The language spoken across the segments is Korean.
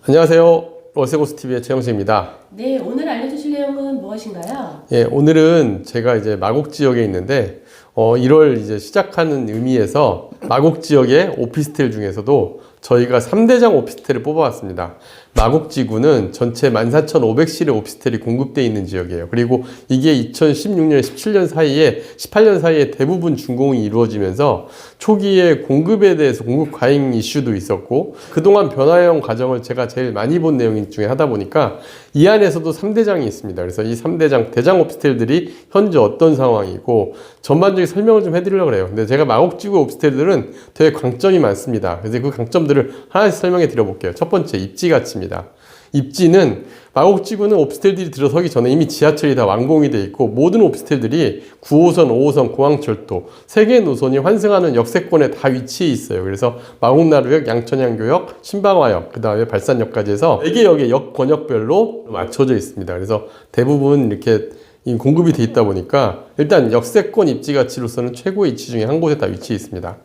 안녕하세요. 러세고스TV의 최영수입니다. 네, 오늘 알려주실 내용은 무엇인가요? 예, 오늘은 제가 이제 마곡 지역에 있는데 1월 이제 시작하는 의미에서 마곡 지역의 오피스텔 중에서도 저희가 3대장 오피스텔을 뽑아왔습니다. 마곡지구는 전체 14,500실의 오피스텔이 공급되어 있는 지역이에요. 그리고 이게 2016년, 17년 사이에, 18년 사이에 대부분 준공이 이루어지면서 초기에 공급에 대해서 공급 과잉 이슈도 있었고, 그동안 변화형 과정을 제가 제일 많이 본 내용 중에 하다 보니까 이 안에서도 3대장이 있습니다. 그래서 이 3대장, 대장 오피스텔들이 현재 어떤 상황이고 전반적인 설명을 좀 해드리려고 해요. 근데 제가 마곡지구 오피스텔들은 되게 강점이 많습니다. 그래서 그 강점들을 하나씩 설명해 드려볼게요. 첫 번째, 입지 가치입니다. 입지는 마곡지구는 오피스텔들이 들어서기 전에 이미 지하철이 다 완공이 돼 있고 모든 오피스텔들이 9호선, 5호선, 공항철도 3개의 노선이 환승하는 역세권에 다 위치해 있어요. 그래서 마곡나루역, 양천향교역, 신방화역, 그 다음에 발산역까지 해서 4개역의 역 권역별로 맞춰져 있습니다. 그래서 대부분 이렇게 공급이 돼 있다 보니까 일단 역세권 입지 가치로서는 최고의 위치 중에 한 곳에 다 위치해 있습니다.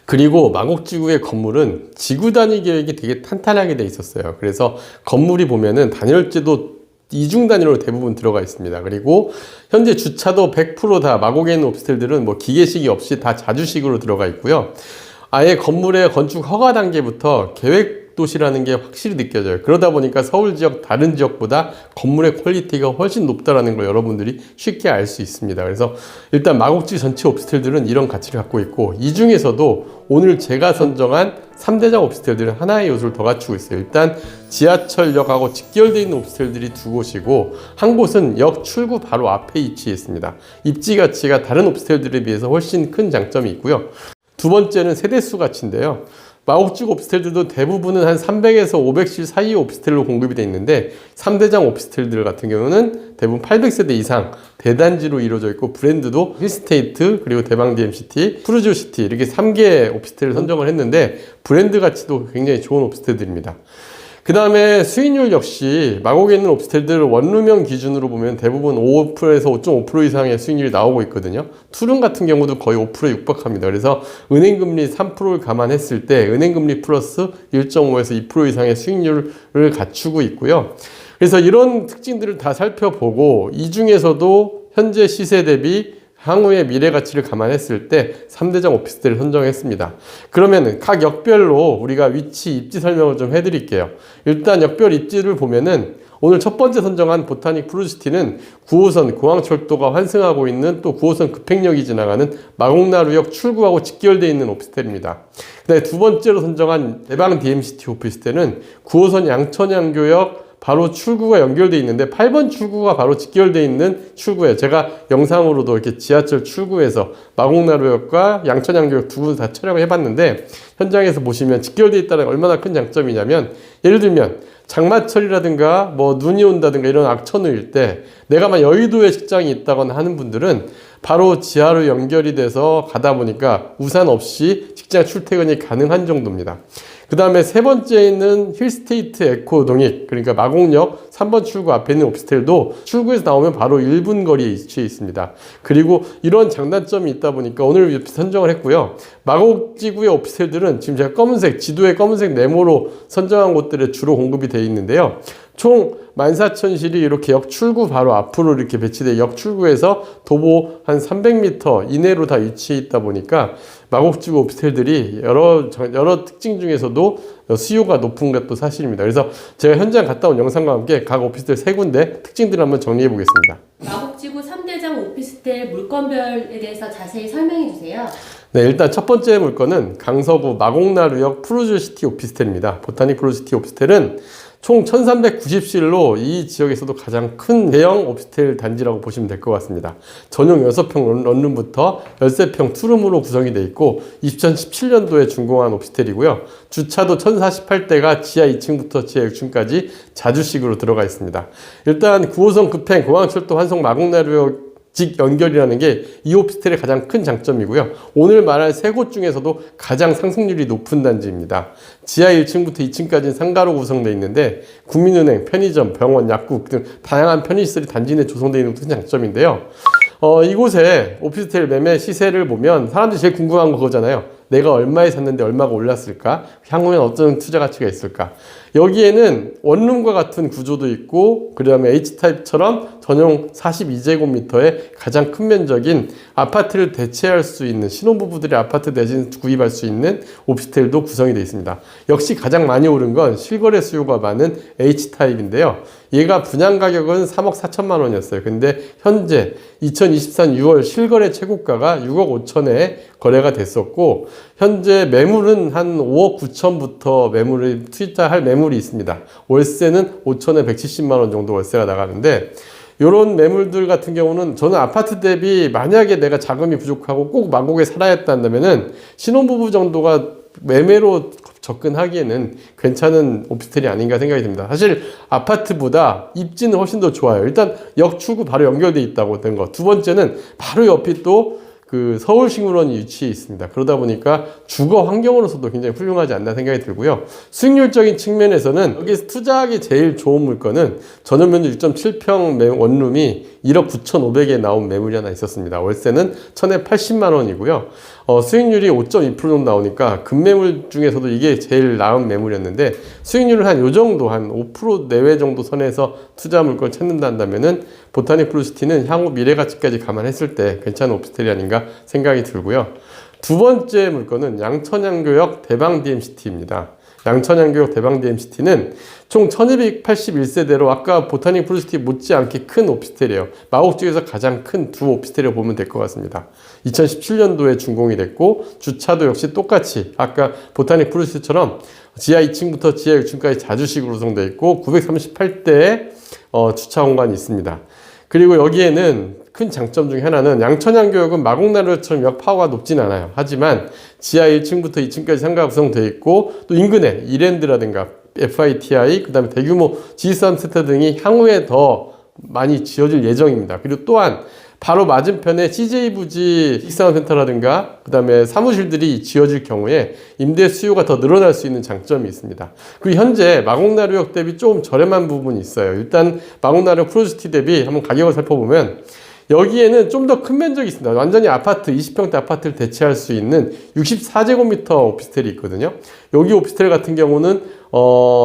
그리고 마곡지구의 건물은 지구 단위 계획이 되게 탄탄하게 돼 있었어요. 그래서 건물이 보면은 단열재도 이중 단위로 대부분 들어가 있습니다. 그리고 현재 주차도 100% 다 마곡에 있는 오피스텔들은 뭐 기계식이 없이 다 자주식으로 들어가 있고요. 아예 건물의 건축 허가 단계부터 계획 도시라는 게 확실히 느껴져요. 그러다 보니까 서울 지역 다른 지역보다 건물의 퀄리티가 훨씬 높다라는 걸 여러분들이 쉽게 알 수 있습니다. 그래서 일단 마곡지 전체 오피스텔들은 이런 가치를 갖고 있고, 이 중에서도 오늘 제가 선정한 3대장 오피스텔들은 하나의 요소를 더 갖추고 있어요. 일단 지하철역하고 직결되어 있는 오피스텔들이 2곳이고 한 곳은 역 출구 바로 앞에 위치해 있습니다. 입지 가치가 다른 오피스텔들에 비해서 훨씬 큰 장점이 있고요. 두 번째는 세대수 가치인데요. 마곡지구 오피스텔들도 대부분은 한 300에서 500실 사이의 오피스텔로 공급이 되어 있는데 3대장 오피스텔들 같은 경우는 대부분 800세대 이상 대단지로 이루어져 있고 브랜드도 힐스테이트, 그리고 대방 DMCT, 푸르지오시티 이렇게 3개의 오피스텔을 선정을 했는데 브랜드 가치도 굉장히 좋은 오피스텔들입니다. 그 다음에 수익률 역시 마곡에 있는 오피스텔들 원룸형 기준으로 보면 대부분 5%에서 5.5% 이상의 수익률이 나오고 있거든요. 투룸 같은 경우도 거의 5%에 육박합니다. 그래서 은행금리 3%를 감안했을 때 은행금리 플러스 1.5에서 2% 이상의 수익률을 갖추고 있고요. 그래서 이런 특징들을 다 살펴보고 이 중에서도 현재 시세 대비 향후의 미래 가치를 감안했을 때 3대장 오피스텔을 선정했습니다. 그러면 각 역별로 우리가 위치, 입지 설명을 좀 해드릴게요. 일단 역별 입지를 보면은 오늘 첫 번째 선정한 보타닉 푸르시티는 9호선 공항철도가 환승하고 있는 또 9호선 급행역이 지나가는 마곡나루역 출구하고 직결되어 있는 오피스텔입니다. 그다음에 두 번째로 선정한 대방 DMCT 오피스텔은 9호선 양천향교역 바로 출구가 연결되어 있는데 8번 출구가 바로 직결되어 있는 출구예요. 제가 영상으로도 이렇게 지하철 출구에서 마곡나루역과 양천향교역 두 군 다 촬영을 해봤는데 현장에서 보시면 직결되어 있다는 게 얼마나 큰 장점이냐면, 예를 들면 장마철이라든가 뭐 눈이 온다든가 이런 악천후일 때 내가 막 여의도에 직장이 있다거나 하는 분들은 바로 지하로 연결이 돼서 가다 보니까 우산 없이 직장 출퇴근이 가능한 정도입니다. 그 다음에 세 번째는 힐스테이트 에코 동익, 그러니까 마곡역 3번 출구 앞에 있는 오피스텔도 출구에서 나오면 바로 1분 거리에 위치해 있습니다. 그리고 이런 장단점이 있다 보니까 오늘 선정을 했고요. 마곡지구의 오피스텔들은 지금 제가 검은색, 지도에 검은색 네모로 선정한 곳들에 주로 공급이 되어 있는데요. 총 14,000실이 이렇게 역 출구 바로 앞으로 이렇게 배치돼 역 출구에서 도보 한 300m 이내로 다 위치해 있다 보니까 마곡지구 오피스텔들이 여러 특징 중에서도 수요가 높은 것도 사실입니다. 그래서 제가 현장 갔다 온 영상과 함께 각 오피스텔 3군데 특징들을 한번 정리해 보겠습니다. 마곡지구 3대장 오피스텔 물건별에 대해서 자세히 설명해 주세요. 네, 일단 첫 번째 물건은 강서구 마곡나루역 푸르지오시티 오피스텔입니다. 보타닉 푸르지오시티 오피스텔은 총 1390실로 이 지역에서도 가장 큰 대형 오피스텔 단지라고 보시면 될 것 같습니다. 전용 6평 런룸부터 13평 투룸으로 구성이 되어 있고 2017년도에 준공한 오피스텔이고요. 주차도 1048대가 지하 2층부터 지하 6층까지 자주식으로 들어가 있습니다. 일단 9호선 급행 공항철도 환송 마곡나루역 직 연결이라는 게 이 오피스텔의 가장 큰 장점이고요. 오늘 말할 세 곳 중에서도 가장 상승률이 높은 단지입니다. 지하 1층부터 2층까지는 상가로 구성되어 있는데 국민은행, 편의점, 병원, 약국 등 다양한 편의시설이 단지 내에 조성되어 있는 큰 장점인데요. 이곳에 오피스텔 매매 시세를 보면 사람들이 제일 궁금한 거 그거잖아요. 내가 얼마에 샀는데 얼마가 올랐을까? 향후엔 어떤 투자 가치가 있을까? 여기에는 원룸과 같은 구조도 있고 그 다음에 H타입처럼 전용 42제곱미터의 가장 큰 면적인 아파트를 대체할 수 있는 신혼부부들이 아파트 대신 구입할 수 있는 오피스텔도 구성이 되어 있습니다. 역시 가장 많이 오른 건 실거래 수요가 많은 H타입인데요. 얘가 분양 가격은 3억 4천만 원이었어요. 근데 현재 2024년 6월 실거래 최고가가 6억 5천에 거래가 됐었고 현재 매물은 한 5억 9천부터 매물을 투자할 매물이 있습니다. 월세는 5천에 170만 원 정도 월세가 나가는데 이런 매물들 같은 경우는 저는 아파트 대비 만약에 내가 자금이 부족하고 꼭 마곡에 살아야 했다면은 신혼부부 정도가 매매로 접근하기에는 괜찮은 오피스텔이 아닌가 생각이 듭니다. 사실 아파트보다 입지는 훨씬 더 좋아요. 일단 역 출구 바로 연결돼 있다고 된 거. 두 번째는 바로 옆이 또 그 서울식물원이 위치해 있습니다. 그러다 보니까 주거 환경으로서도 굉장히 훌륭하지 않나 생각이 들고요. 수익률적인 측면에서는 여기서 투자하기 제일 좋은 물건은 전용 면적 6.7평 원룸이 1억 9,500에 나온 매물이 하나 있었습니다. 월세는 1,000에 80만 원이고요. 수익률이 5.2% 정도 나오니까 급매물 중에서도 이게 제일 나은 매물이었는데 수익률을 한 요 정도 한 5% 내외 정도 선에서 투자 물건을 찾는다 한다면은 보타닉 블루시티는 향후 미래 가치까지 감안했을 때 괜찮은 오피스텔이 아닌가 생각이 들고요. 두 번째 물건은 양천향교역 대방 DMCT입니다. 양천향교역 대방 DMCT는 총 1281세대로 아까 보타닉 블루시티 못지않게 큰 오피스텔이에요. 마곡 쪽에서 가장 큰 두 오피스텔이라고 보면 될 것 같습니다. 2017년도에 준공이 됐고 주차도 역시 똑같이 아까 보타닉 블루시티처럼 지하 2층부터 지하 6층까지 자주식으로 구성되어 있고 938대의 주차 공간이 있습니다. 그리고 여기에는 큰 장점 중에 하나는 양천향교역은 마곡나루처럼 역 파워가 높진 않아요. 하지만 지하 1층부터 2층까지 상가가 구성되어 있고 또 인근에 이랜드라든가 FITI 그 다음에 대규모 G3센터 등이 향후에 더 많이 지어질 예정입니다. 그리고 또한 바로 맞은편에 CJ부지 식사센터라든가 그 다음에 사무실들이 지어질 경우에 임대 수요가 더 늘어날 수 있는 장점이 있습니다. 그리고 현재 마곡나루역 대비 조금 저렴한 부분이 있어요. 일단 마곡나루역 프로시티 대비 한번 가격을 살펴보면 여기에는 좀 더 큰 면적이 있습니다. 완전히 아파트 20평대 아파트를 대체할 수 있는 64제곱미터 오피스텔이 있거든요. 여기 오피스텔 같은 경우는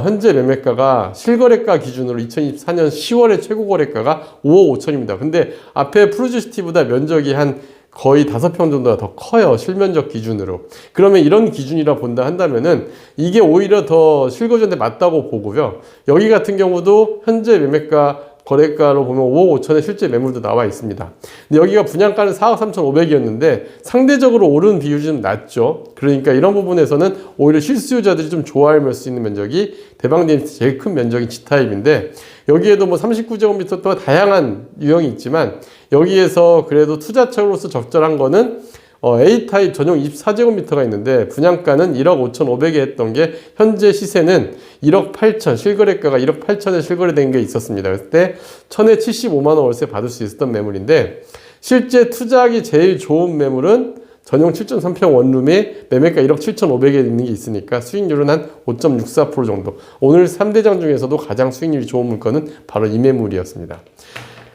현재 매매가가 실거래가 기준으로 2024년 10월에 최고 거래가가 5억 5천입니다. 근데 앞에 프로시티보다 면적이 한 거의 5평 정도가 더 커요. 실면적 기준으로. 그러면 이런 기준이라 본다 한다면은 이게 오히려 더 실거주한테 맞다고 보고요. 여기 같은 경우도 현재 매매가 거래가로 보면 5억 5천에 실제 매물도 나와 있습니다. 근데 여기가 분양가는 4억 3,500이었는데 상대적으로 오른 비율이 좀 낮죠. 그러니까 이런 부분에서는 오히려 실수요자들이 좀 좋아할 수 있는 면적이 대방DMCT 제일 큰 면적인 G타입인데 여기에도 뭐 39제곱미터 또 다양한 유형이 있지만 여기에서 그래도 투자처로서 적절한 거는 A타입 전용 24제곱미터가 있는데 분양가는 1억 5,500에 했던 게 현재 시세는 1억 8천, 실거래가가 1억 8천에 실거래된 게 있었습니다. 그때 1,000에 75만 원 월세 받을 수 있었던 매물인데 실제 투자하기 제일 좋은 매물은 전용 7.3평 원룸에 매매가 1억 7,500에 있는 게 있으니까 수익률은 한 5.64% 정도. 오늘 3대장 중에서도 가장 수익률이 좋은 물건은 바로 이 매물이었습니다.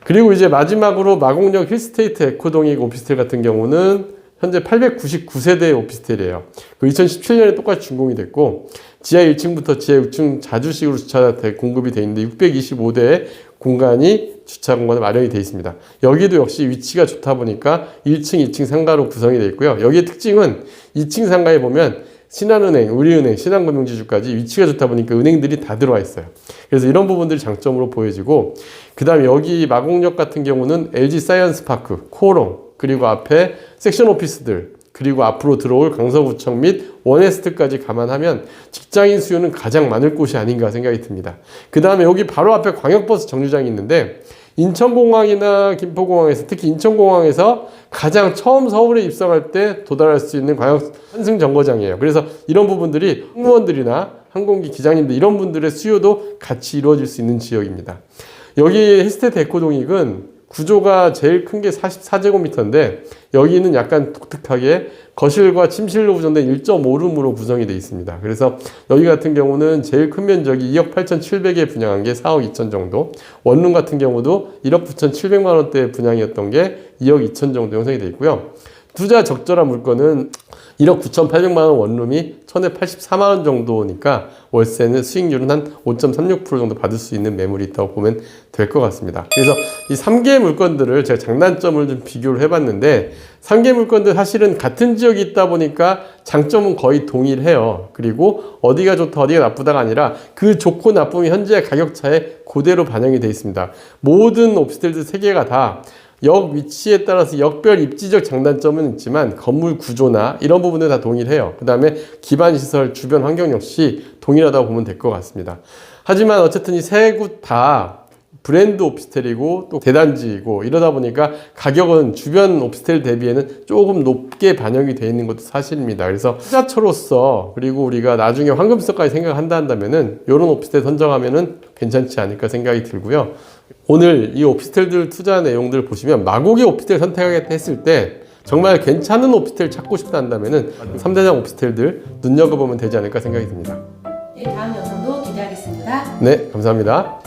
그리고 이제 마지막으로 마곡역 힐스테이트 에코동익 오피스텔 같은 경우는 현재 899세대의 오피스텔이에요. 그 2017년에 똑같이 준공이 됐고 지하 1층부터 지하 6층 자주식으로 주차 공급이 되어 있는데 625대의 공간이 주차 공간에 마련이 되어 있습니다. 여기도 역시 위치가 좋다 보니까 1층, 2층 상가로 구성이 되어 있고요. 여기의 특징은 2층 상가에 보면 신한은행, 우리은행, 신한금융지주까지 위치가 좋다 보니까 은행들이 다 들어와 있어요. 그래서 이런 부분들이 장점으로 보여지고 그 다음에 여기 마곡역 같은 경우는 LG 사이언스파크, 코오롱 그리고 앞에 섹션 오피스들 그리고 앞으로 들어올 강서구청 및 원웨스트까지 감안하면 직장인 수요는 가장 많을 곳이 아닌가 생각이 듭니다. 그 다음에 여기 바로 앞에 광역버스 정류장이 있는데 인천공항이나 김포공항에서 특히 인천공항에서 가장 처음 서울에 입성할 때 도달할 수 있는 광역 환승 정거장이에요. 그래서 이런 부분들이 승무원들이나 항공기 기장님들 이런 분들의 수요도 같이 이루어질 수 있는 지역입니다. 여기 힐스테이트 에코동익은 구조가 제일 큰 게 44제곱미터인데 여기는 약간 독특하게 거실과 침실로 구성된 1.5룸으로 구성이 되어 있습니다. 그래서 여기 같은 경우는 제일 큰 면적이 2억 8,700에 분양한 게 4억 2천 정도, 원룸 같은 경우도 1억 9,700만 원대 분양이었던 게 2억 2천 정도 형성이 되어 있고요. 투자 적절한 물건은 1억 9,800만 원 원룸이 1,084만 원 정도니까 월세는 수익률은 한 5.36% 정도 받을 수 있는 매물이 있다고 보면 될 것 같습니다. 그래서 이 3개 물건들을 제가 장단점을 좀 비교를 해봤는데 3개 물건들 사실은 같은 지역에 있다 보니까 장점은 거의 동일해요. 그리고 어디가 좋다 어디가 나쁘다가 아니라 그 좋고 나쁨이 현재 가격 차에 그대로 반영이 되어 있습니다. 모든 오피스텔들 3개가 다 역 위치에 따라서 역별 입지적 장단점은 있지만 건물 구조나 이런 부분은 다 동일해요. 그 다음에 기반 시설, 주변 환경 역시 동일하다고 보면 될 것 같습니다. 하지만 어쨌든 이 세 곳 다 브랜드 오피스텔이고 또 대단지이고 이러다 보니까 가격은 주변 오피스텔 대비에는 조금 높게 반영이 되어 있는 것도 사실입니다. 그래서 투자처로서 그리고 우리가 나중에 황금성까지 생각한다면은 이런 오피스텔 선정하면은 괜찮지 않을까 생각이 들고요. 오늘 이 오피스텔들 투자 내용들 보시면 마곡의 오피스텔 선택하겠다 했을 때 정말 괜찮은 오피스텔 찾고 싶다 한다면은 3대장 오피스텔들 눈여겨보면 되지 않을까 생각이 듭니다. 네, 다음 영상도 기대하겠습니다. 네, 감사합니다.